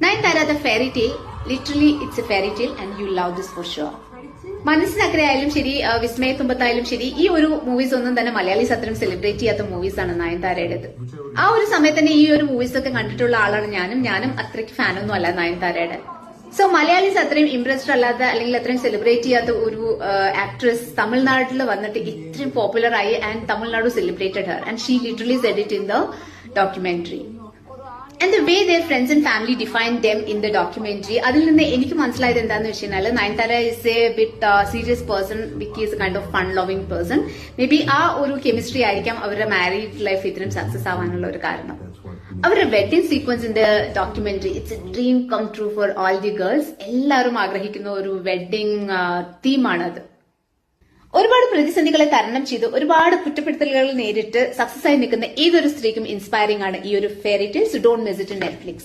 Nayanthara, the fairy tale, literally it's a fairy tale and you love this for sure. മനസ്സിനക്കരയായാലും ശരി, വിസ്മയത്തുമ്പത്തായാലും ശരി, ഈ ഒരു movies ഒന്നും തന്നെ മലയാളീസ് അത്രയും സെലിബ്രേറ്റ് ചെയ്യാത്ത മൂവീസ് ആണ് നയൻതാരയുടേത്. ആ ഒരു സമയത്ത് തന്നെ ഈ ഒരു മൂവീസ് ഒക്കെ കണ്ടിട്ടുള്ള ആളാണ് ഞാനും അത്രയ്ക്ക് ഫാനൊന്നും അല്ല നയൻതാരയുടെ. സോ മലയാളീസ് അത്രയും ഇംപ്രസ്ഡ് അല്ലാത്ത അല്ലെങ്കിൽ അത്രയും സെലിബ്രേറ്റ് ചെയ്യാത്ത ഒരു ആക്ട്രസ് തമിഴ്നാട്ടിൽ വന്നിട്ട് ഇത്രയും പോപ്പുലർ ആയി and Tamil Nadu celebrated her and she literally said it in the documentary. And the way their friends and family defined them in the documentary, അതിൽ നിന്ന് എനിക്ക് മനസ്സിലായത് എന്താണെന്ന് വെച്ച് കഴിഞ്ഞാൽ Nayanthara is A bit serious person, Vicky is A kind of fun loving person. May be ആ ഒരു chemistry ആയിരിക്കാം അവരുടെ മാരീഡ് ലൈഫ് ഇത്രയും സക്സസ് ആവാനുള്ള ഒരു കാരണം. അവരുടെ wedding sequence in the documentary it's a dream come true for all the girls. എല്ലാവരും ആഗ്രഹിക്കുന്ന ഒരു വെഡിങ് തീമാണത്. ഒരുപാട് പ്രതിസന്ധികളെ തരണം ചെയ്ത് ഒരുപാട് കുറ്റപ്പെടുത്തലുകൾ നേരിട്ട് സക്സസ് ആയി നിൽക്കുന്ന ഏതൊരു സ്ത്രീക്കും ഇൻസ്പയറിംഗ് ആണ് ഈ ഒരു fairy tale. So don't miss it in Netflix.